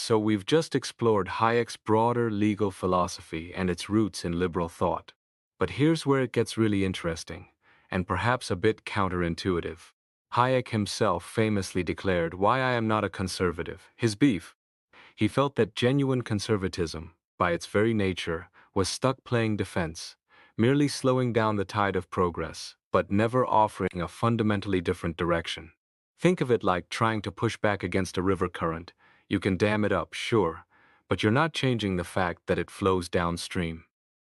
So we've just explored Hayek's broader legal philosophy and its roots in liberal thought. But here's where it gets really interesting, and perhaps a bit counterintuitive. Hayek himself famously declared, "Why I am not a conservative." His beef. He felt that genuine conservatism, by its very nature, was stuck playing defense, merely slowing down the tide of progress, but never offering a fundamentally different direction. Think of it like trying to push back against a river current. You can dam it up, sure, but you're not changing the fact that it flows downstream.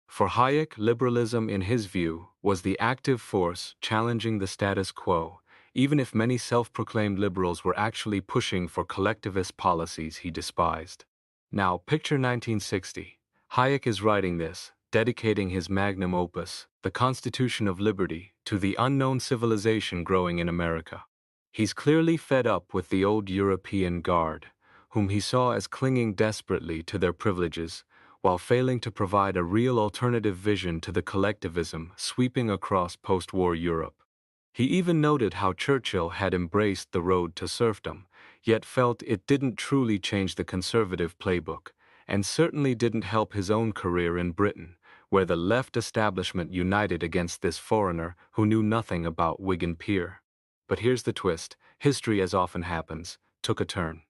For Hayek, liberalism, in his view, was the active force challenging the status quo, even if many self-proclaimed liberals were actually pushing for collectivist policies he despised. Now, picture 1960. Hayek is writing this, dedicating his magnum opus, The Constitution of Liberty, to the unknown civilization growing in America. He's clearly fed up with the old European guard, whom he saw as clinging desperately to their privileges, while failing to provide a real alternative vision to the collectivism sweeping across post-war Europe. He even noted how Churchill had embraced the road to serfdom, yet felt it didn't truly change the conservative playbook, and certainly didn't help his own career in Britain, where the left establishment united against this foreigner who knew nothing about Whig and Peer. But here's the twist: history, as often happens, took a turn.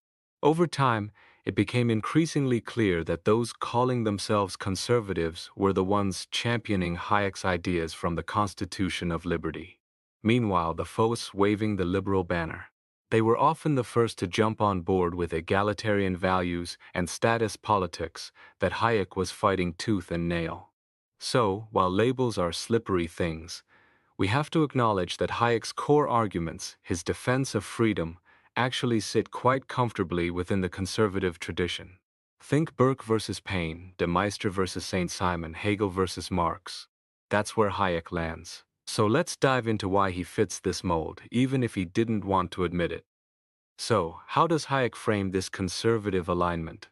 Over time, it became increasingly clear that those calling themselves conservatives were the ones championing Hayek's ideas from the Constitution of Liberty. Meanwhile, the foes waving the liberal banner. They were often the first to jump on board with egalitarian values and status politics that Hayek was fighting tooth and nail. So, while labels are slippery things, we have to acknowledge that Hayek's core arguments, his defense of freedom, actually sit quite comfortably within the conservative tradition. Think Burke versus Paine, De Meister versus St. Simon, Hegel versus Marx. That's where Hayek lands. So let's dive into why he fits this mold, even if he didn't want to admit it. So, how does Hayek frame this conservative alignment?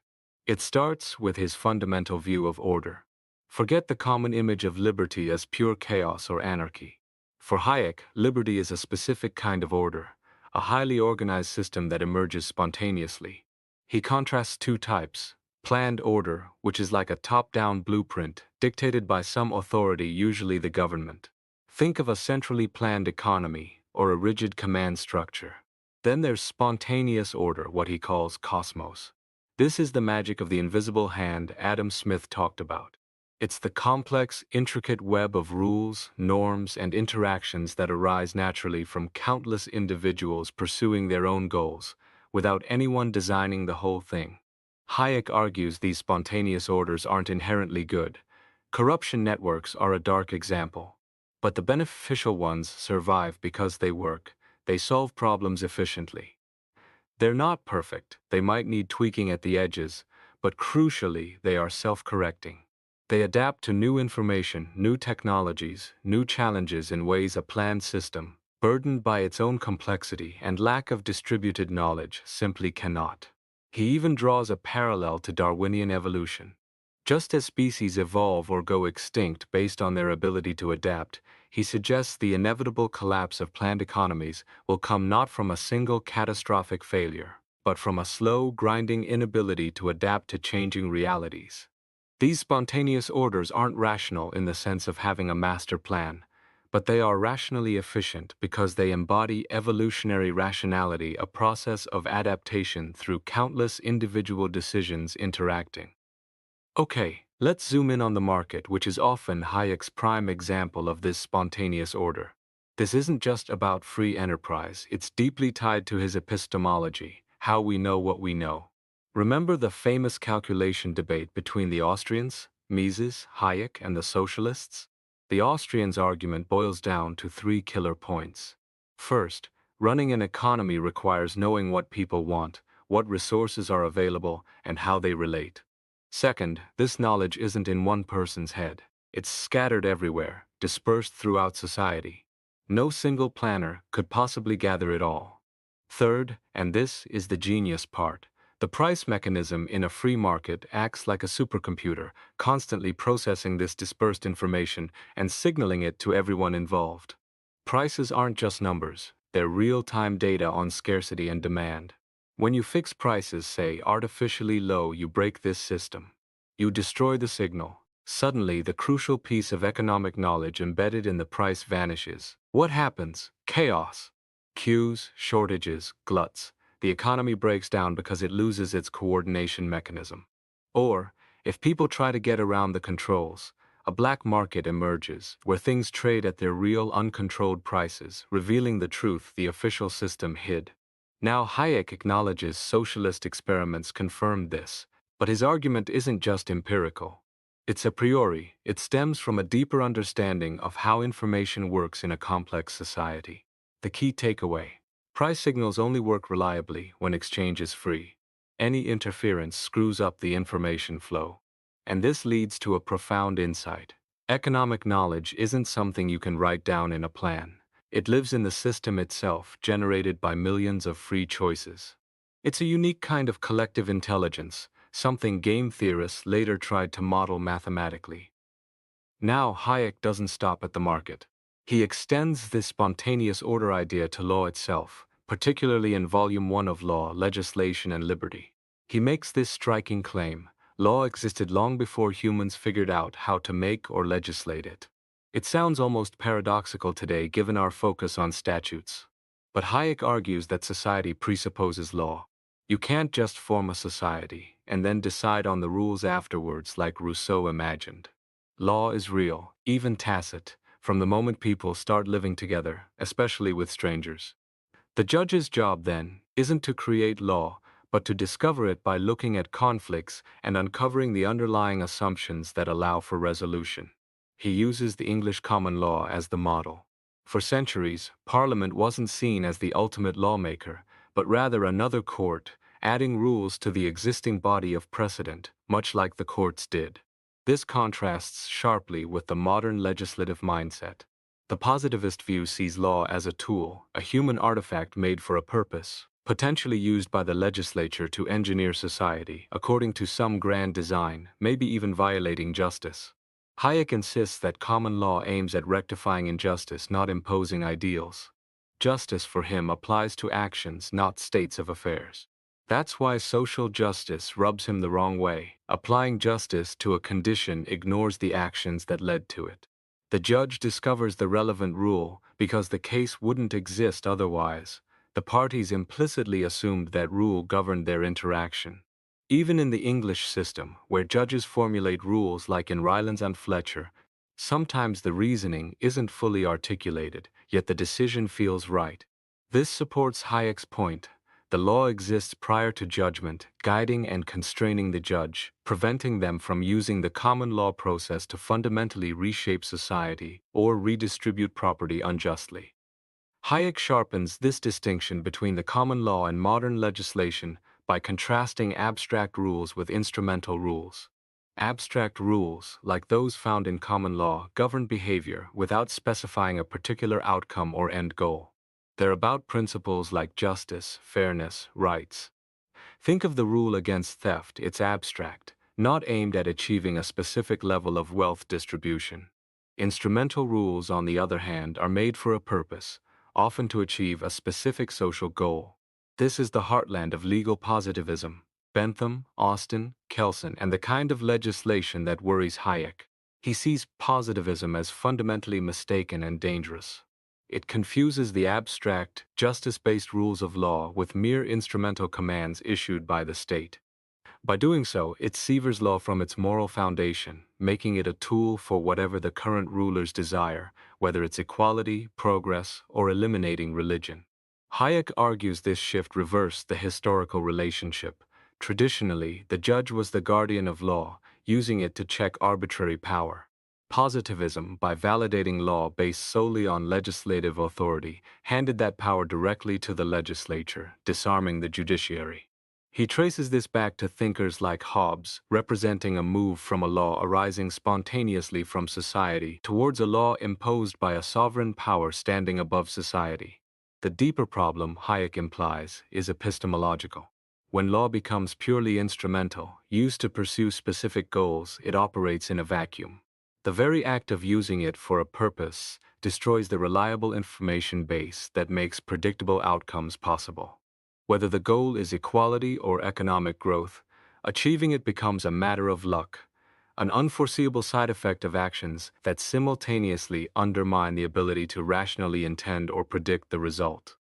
It starts with his fundamental view of order. Forget the common image of liberty as pure chaos or anarchy. For Hayek, liberty is a specific kind of order, a highly organized system that emerges spontaneously. He contrasts two types: planned order, which is like a top-down blueprint, dictated by some authority, usually the government. Think of a centrally planned economy, or a rigid command structure. Then there's spontaneous order, what he calls cosmos. This is the magic of the invisible hand Adam Smith talked about. It's the complex, intricate web of rules, norms, and interactions that arise naturally from countless individuals pursuing their own goals, without anyone designing the whole thing. Hayek argues these spontaneous orders aren't inherently good. Corruption networks are a dark example. But the beneficial ones survive because they work. They solve problems efficiently. They're not perfect, they might need tweaking at the edges, but crucially, they are self-correcting. They adapt to new information, new technologies, new challenges in ways a planned system, burdened by its own complexity and lack of distributed knowledge, simply cannot. He even draws a parallel to Darwinian evolution. Just as species evolve or go extinct based on their ability to adapt, he suggests the inevitable collapse of planned economies will come not from a single catastrophic failure, but from a slow, grinding inability to adapt to changing realities. These spontaneous orders aren't rational in the sense of having a master plan, but they are rationally efficient because they embody evolutionary rationality, a process of adaptation through countless individual decisions interacting. Okay, let's zoom in on the market, which is often Hayek's prime example of this spontaneous order. This isn't just about free enterprise, it's deeply tied to his epistemology, how we know what we know. Remember the famous calculation debate between the Austrians, Mises, Hayek, and the socialists? The Austrians' argument boils down to three killer points. First, running an economy requires knowing what people want, what resources are available, and how they relate. Second, this knowledge isn't in one person's head. It's scattered everywhere, dispersed throughout society. No single planner could possibly gather it all. Third, and this is the genius part, the price mechanism in a free market acts like a supercomputer, constantly processing this dispersed information and signaling it to everyone involved. Prices aren't just numbers, they're real-time data on scarcity and demand. When you fix prices, say, artificially low, you break this system. You destroy the signal. Suddenly, the crucial piece of economic knowledge embedded in the price vanishes. What happens? Chaos. Queues, shortages, gluts. The economy breaks down because it loses its coordination mechanism. Or, if people try to get around the controls, a black market emerges where things trade at their real uncontrolled prices, revealing the truth the official system hid. Now Hayek acknowledges socialist experiments confirmed this, but his argument isn't just empirical. It's a priori. It stems from a deeper understanding of how information works in a complex society. The key takeaway: price signals only work reliably when exchange is free. Any interference screws up the information flow. And this leads to a profound insight. Economic knowledge isn't something you can write down in a plan. It lives in the system itself, generated by millions of free choices. It's a unique kind of collective intelligence, something game theorists later tried to model mathematically. Now Hayek doesn't stop at the market. He extends this spontaneous order idea to law itself, particularly in Volume 1 of Law, Legislation and Liberty. He makes this striking claim: law existed long before humans figured out how to make or legislate it. It sounds almost paradoxical today given our focus on statutes. But Hayek argues that society presupposes law. You can't just form a society and then decide on the rules afterwards like Rousseau imagined. Law is real, even tacit, from the moment people start living together, especially with strangers. The judge's job, then, isn't to create law, but to discover it by looking at conflicts and uncovering the underlying assumptions that allow for resolution. He uses the English common law as the model. For centuries, Parliament wasn't seen as the ultimate lawmaker, but rather another court, adding rules to the existing body of precedent, much like the courts did. This contrasts sharply with the modern legislative mindset. The positivist view sees law as a tool, a human artifact made for a purpose, potentially used by the legislature to engineer society according to some grand design, maybe even violating justice. Hayek insists that common law aims at rectifying injustice, not imposing ideals. Justice for him applies to actions, not states of affairs. That's why social justice rubs him the wrong way. Applying justice to a condition ignores the actions that led to it. The judge discovers the relevant rule because the case wouldn't exist otherwise. The parties implicitly assumed that rule governed their interaction. Even in the English system, where judges formulate rules like in Rylands and Fletcher, sometimes the reasoning isn't fully articulated, yet the decision feels right. This supports Hayek's point. The law exists prior to judgment, guiding and constraining the judge, preventing them from using the common law process to fundamentally reshape society or redistribute property unjustly. Hayek sharpens this distinction between the common law and modern legislation by contrasting abstract rules with instrumental rules. Abstract rules, like those found in common law, govern behavior without specifying a particular outcome or end goal. They're about principles like justice, fairness, rights. Think of the rule against theft. It's abstract, not aimed at achieving a specific level of wealth distribution. Instrumental rules, on the other hand, are made for a purpose, often to achieve a specific social goal. This is the heartland of legal positivism: Bentham, Austin, Kelsen, and the kind of legislation that worries Hayek. He sees positivism as fundamentally mistaken and dangerous. It confuses the abstract, justice-based rules of law with mere instrumental commands issued by the state. By doing so, it severs law from its moral foundation, making it a tool for whatever the current rulers desire, whether it's equality, progress, or eliminating religion. Hayek argues this shift reversed the historical relationship. Traditionally, the judge was the guardian of law, using it to check arbitrary power. Positivism, by validating law based solely on legislative authority, handed that power directly to the legislature, disarming the judiciary. He traces this back to thinkers like Hobbes, representing a move from a law arising spontaneously from society towards a law imposed by a sovereign power standing above society. The deeper problem, Hayek implies, is epistemological. When law becomes purely instrumental, used to pursue specific goals, it operates in a vacuum. The very act of using it for a purpose destroys the reliable information base that makes predictable outcomes possible. Whether the goal is equality or economic growth, achieving it becomes a matter of luck, an unforeseeable side effect of actions that simultaneously undermine the ability to rationally intend or predict the result.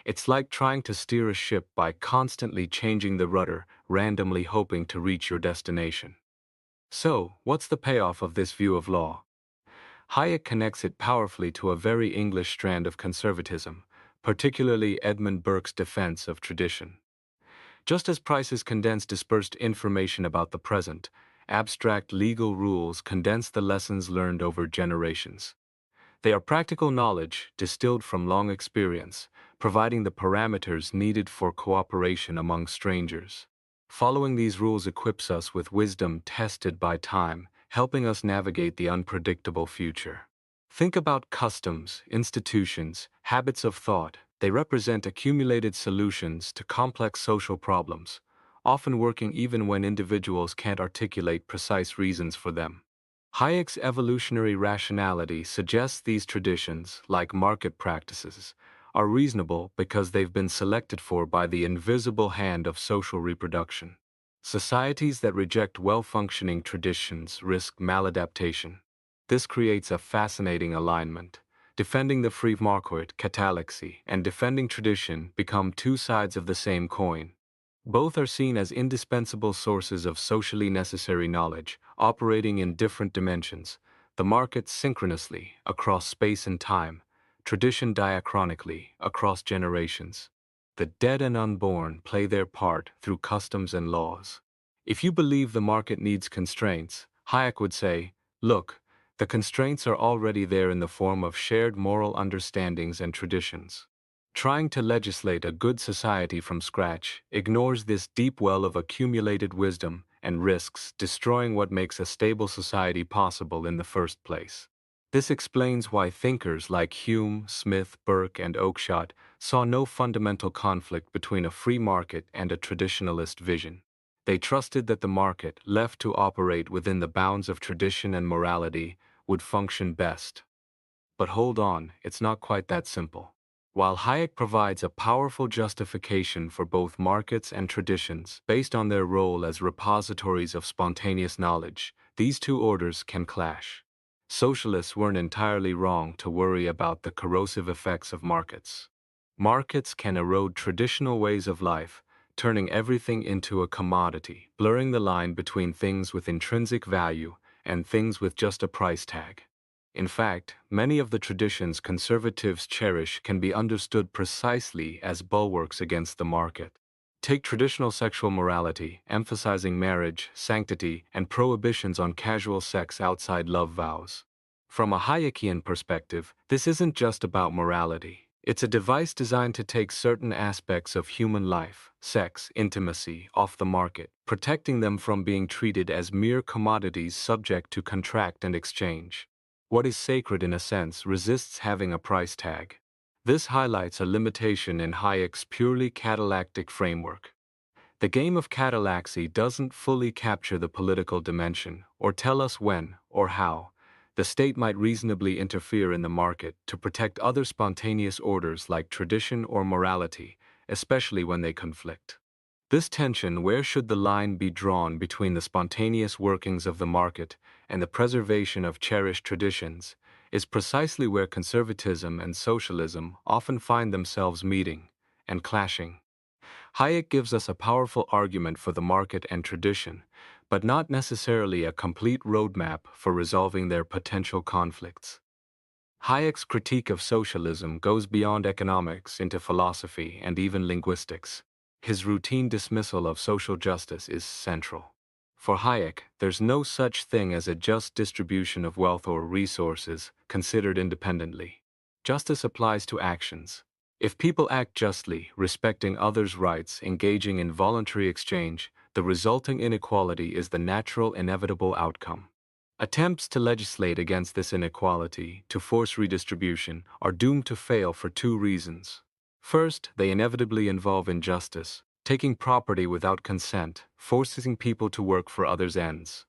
It's like trying to steer a ship by constantly changing the rudder, randomly hoping to reach your destination. So, what's the payoff of this view of law? Hayek connects it powerfully to a very English strand of conservatism, particularly Edmund Burke's defense of tradition. Just as prices condense dispersed information about the present, abstract legal rules condense the lessons learned over generations. They are practical knowledge distilled from long experience, providing the parameters needed for cooperation among strangers. Following these rules equips us with wisdom tested by time, helping us navigate the unpredictable future. Think about customs, institutions, habits of thought. They represent accumulated solutions to complex social problems, often working even when individuals can't articulate precise reasons for them. Hayek's evolutionary rationality suggests these traditions, like market practices, are reasonable because they've been selected for by the invisible hand of social reproduction. Societies that reject well-functioning traditions risk maladaptation. This creates a fascinating alignment. Defending the free market, catalexy, and defending tradition become two sides of the same coin. Both are seen as indispensable sources of socially necessary knowledge, operating in different dimensions, the market synchronously, across space and time, tradition diachronically, across generations. The dead and unborn play their part through customs and laws. If you believe the market needs constraints, Hayek would say, look, the constraints are already there in the form of shared moral understandings and traditions. Trying to legislate a good society from scratch ignores this deep well of accumulated wisdom and risks destroying what makes a stable society possible in the first place. This explains why thinkers like Hume, Smith, Burke, and Oakeshott saw no fundamental conflict between a free market and a traditionalist vision. They trusted that the market, left to operate within the bounds of tradition and morality, would function best. But hold on, it's not quite that simple. While Hayek provides a powerful justification for both markets and traditions based on their role as repositories of spontaneous knowledge, these two orders can clash. Socialists weren't entirely wrong to worry about the corrosive effects of markets. Markets can erode traditional ways of life, turning everything into a commodity, blurring the line between things with intrinsic value and things with just a price tag. In fact, many of the traditions conservatives cherish can be understood precisely as bulwarks against the market. Take traditional sexual morality, emphasizing marriage, sanctity, and prohibitions on casual sex outside love vows. From a Hayekian perspective, this isn't just about morality. It's a device designed to take certain aspects of human life, sex, intimacy, off the market, protecting them from being treated as mere commodities subject to contract and exchange. What is sacred in a sense resists having a price tag. This highlights a limitation in Hayek's purely catalactic framework. The game of catalaxy doesn't fully capture the political dimension, or tell us when, or how, the state might reasonably interfere in the market to protect other spontaneous orders like tradition or morality, especially when they conflict. This tension, where should the line be drawn between the spontaneous workings of the market and the preservation of cherished traditions, is precisely where conservatism and socialism often find themselves meeting and clashing. Hayek gives us a powerful argument for the market and tradition, but not necessarily a complete roadmap for resolving their potential conflicts. Hayek's critique of socialism goes beyond economics into philosophy and even linguistics. His routine dismissal of social justice is central. For Hayek, there's no such thing as a just distribution of wealth or resources considered independently. Justice applies to actions. If people act justly, respecting others' rights, engaging in voluntary exchange, the resulting inequality is the natural, inevitable outcome. Attempts to legislate against this inequality, to force redistribution, are doomed to fail for two reasons. First, they inevitably involve injustice, taking property without consent, forcing people to work for others' ends.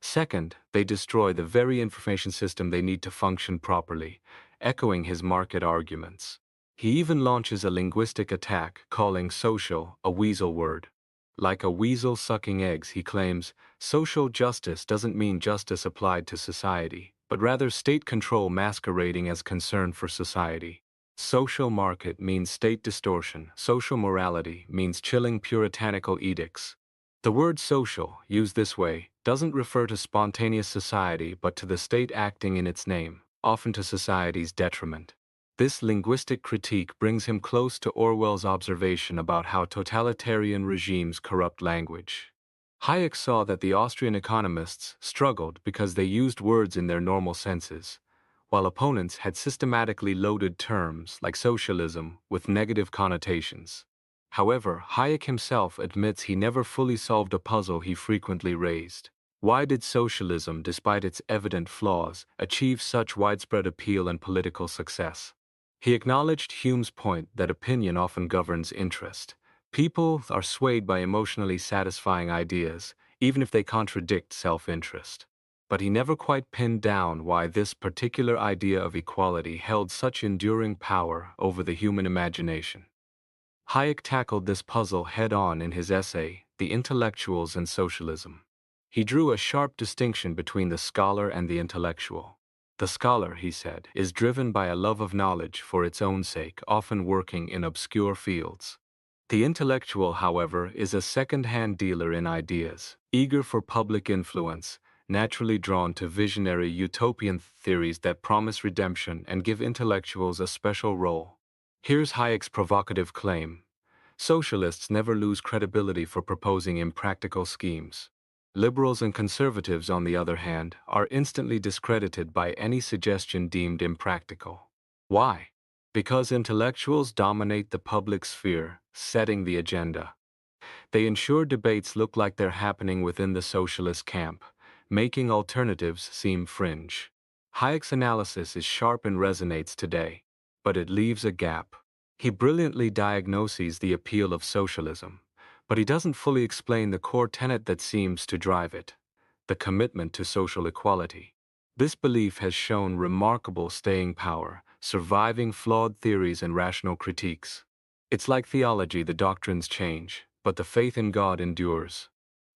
Second, they destroy the very information system they need to function properly, echoing his market arguments. He even launches a linguistic attack, calling social a weasel word. Like a weasel sucking eggs, he claims, social justice doesn't mean justice applied to society, but rather state control masquerading as concern for society. Social market means state distortion. Social morality means chilling puritanical edicts. The word social, used this way, doesn't refer to spontaneous society but to the state acting in its name, often to society's detriment. This linguistic critique brings him close to Orwell's observation about how totalitarian regimes corrupt language. Hayek saw that the Austrian economists struggled because they used words in their normal senses, while opponents had systematically loaded terms like socialism with negative connotations. However, Hayek himself admits he never fully solved a puzzle he frequently raised. Why did socialism, despite its evident flaws, achieve such widespread appeal and political success? He acknowledged Hume's point that opinion often governs interest. People are swayed by emotionally satisfying ideas, even if they contradict self-interest. But he never quite pinned down why this particular idea of equality held such enduring power over the human imagination. Hayek tackled this puzzle head-on in his essay, The Intellectuals and Socialism. He drew a sharp distinction between the scholar and the intellectual. The scholar, he said, is driven by a love of knowledge for its own sake, often working in obscure fields. The intellectual, however, is a second-hand dealer in ideas, eager for public influence, naturally drawn to visionary utopian theories that promise redemption and give intellectuals a special role. Here's Hayek's provocative claim. Socialists never lose credibility for proposing impractical schemes. Liberals and conservatives, on the other hand, are instantly discredited by any suggestion deemed impractical. Why? Because intellectuals dominate the public sphere, setting the agenda. They ensure debates look like they're happening within the socialist camp, making alternatives seem fringe. Hayek's analysis is sharp and resonates today, but it leaves a gap. He brilliantly diagnoses the appeal of socialism, but he doesn't fully explain the core tenet that seems to drive it: the commitment to social equality. This belief has shown remarkable staying power, surviving flawed theories and rational critiques. It's like theology, the doctrines change, but the faith in God endures.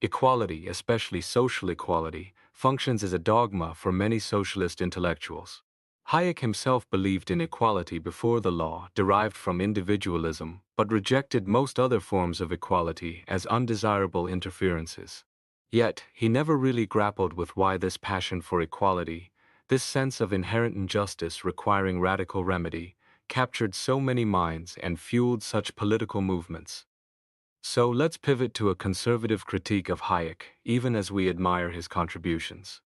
Equality, especially social equality, functions as a dogma for many socialist intellectuals. Hayek himself believed in equality before the law, derived from individualism, but rejected most other forms of equality as undesirable interferences. Yet, he never really grappled with why this passion for equality, this sense of inherent injustice requiring radical remedy, captured so many minds and fueled such political movements. So let's pivot to a conservative critique of Hayek, even as we admire his contributions.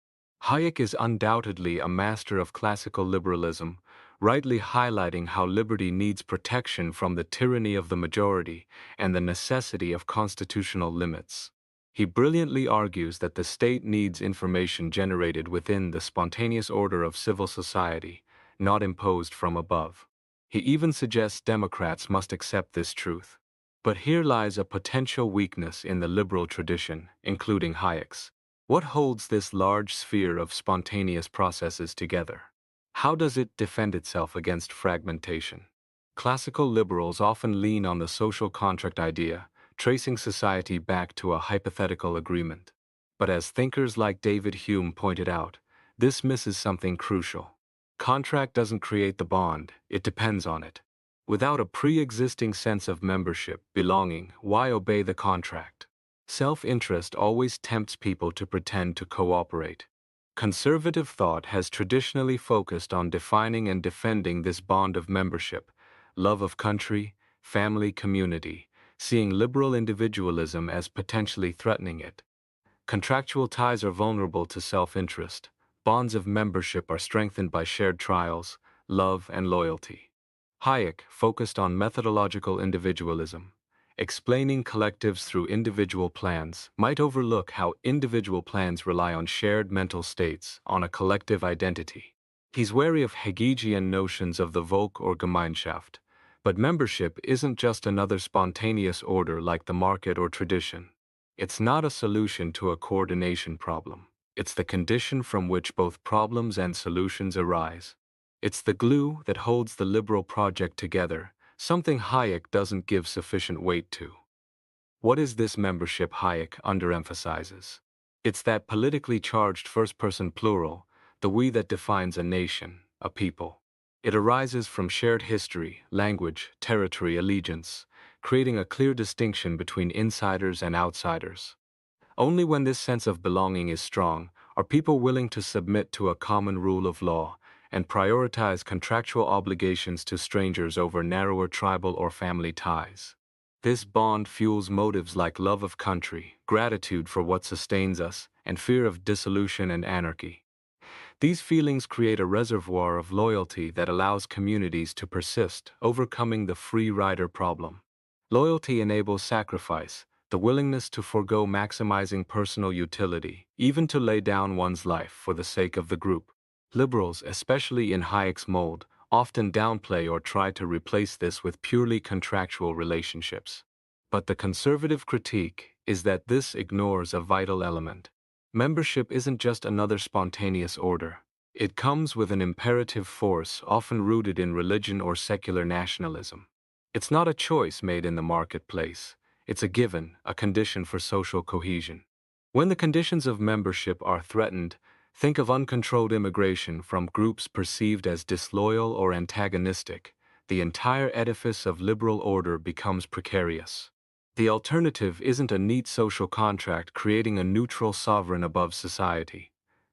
Hayek is undoubtedly a master of classical liberalism, rightly highlighting how liberty needs protection from the tyranny of the majority and the necessity of constitutional limits. He brilliantly argues that the state needs information generated within the spontaneous order of civil society, not imposed from above. He even suggests Democrats must accept this truth. But here lies a potential weakness in the liberal tradition, including Hayek's. What holds this large sphere of spontaneous processes together? How does it defend itself against fragmentation? Classical liberals often lean on the social contract idea, tracing society back to a hypothetical agreement. But as thinkers like David Hume pointed out, this misses something crucial. Contract doesn't create the bond, it depends on it. Without a pre-existing sense of membership, belonging, why obey the contract? Self-interest always tempts people to pretend to cooperate. Conservative thought has traditionally focused on defining and defending this bond of membership, love of country, family, community, seeing liberal individualism as potentially threatening it. Contractual ties are vulnerable to self-interest. Bonds of membership are strengthened by shared trials, love, and loyalty. Hayek focused on methodological individualism. Explaining collectives through individual plans might overlook how individual plans rely on shared mental states, on a collective identity. He's wary of Hegelian notions of the Volk or Gemeinschaft, but membership isn't just another spontaneous order like the market or tradition. It's not a solution to a coordination problem. It's the condition from which both problems and solutions arise. It's the glue that holds the liberal project together, something Hayek doesn't give sufficient weight to. What is this membership Hayek underemphasizes? It's that politically charged first-person plural, the we that defines a nation, a people. It arises from shared history, language, territory, allegiance, creating a clear distinction between insiders and outsiders. Only when this sense of belonging is strong are people willing to submit to a common rule of law and prioritize contractual obligations to strangers over narrower tribal or family ties. This bond fuels motives like love of country, gratitude for what sustains us, and fear of dissolution and anarchy. These feelings create a reservoir of loyalty that allows communities to persist, overcoming the free rider problem. Loyalty enables sacrifice, the willingness to forego maximizing personal utility, even to lay down one's life for the sake of the group. Liberals, especially in Hayek's mold, often downplay or try to replace this with purely contractual relationships. But the conservative critique is that this ignores a vital element. Membership isn't just another spontaneous order. It comes with an imperative force often rooted in religion or secular nationalism. It's not a choice made in the marketplace. It's a given, a condition for social cohesion. When the conditions of membership are threatened, think of uncontrolled immigration from groups perceived as disloyal or antagonistic. The entire edifice of liberal order becomes precarious. The alternative isn't a neat social contract creating a neutral sovereign above society.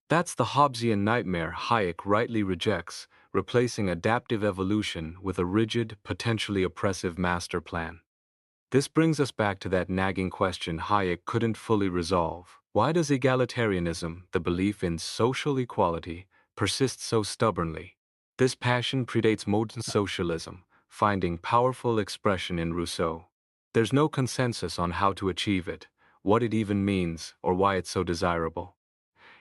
That's the Hobbesian nightmare Hayek rightly rejects, replacing adaptive evolution with a rigid, potentially oppressive master plan. This brings us back to that nagging question Hayek couldn't fully resolve. Why does egalitarianism, the belief in social equality, persist so stubbornly? This passion predates modern socialism, finding powerful expression in Rousseau. There's no consensus on how to achieve it, what it even means, or why it's so desirable.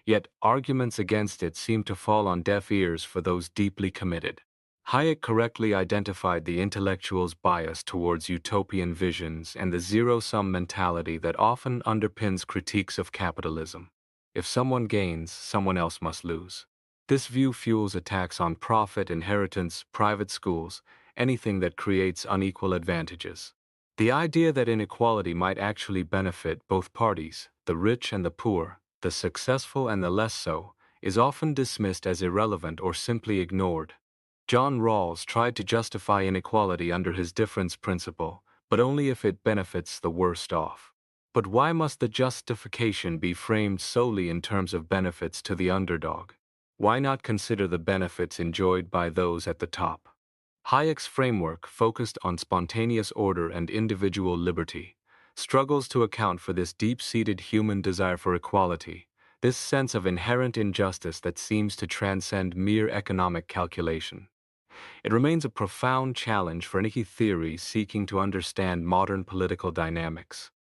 Yet arguments against it seem to fall on deaf ears for those deeply committed. Hayek correctly identified the intellectual's bias towards utopian visions and the zero-sum mentality that often underpins critiques of capitalism. If someone gains, someone else must lose. This view fuels attacks on profit, inheritance, private schools, anything that creates unequal advantages. The idea that inequality might actually benefit both parties, the rich and the poor, the successful and the less so, is often dismissed as irrelevant or simply ignored. John Rawls tried to justify inequality under his difference principle, but only if it benefits the worst off. But why must the justification be framed solely in terms of benefits to the underdog? Why not consider the benefits enjoyed by those at the top? Hayek's framework, focused on spontaneous order and individual liberty, struggles to account for this deep-seated human desire for equality, this sense of inherent injustice that seems to transcend mere economic calculation. It remains a profound challenge for any theory seeking to understand modern political dynamics.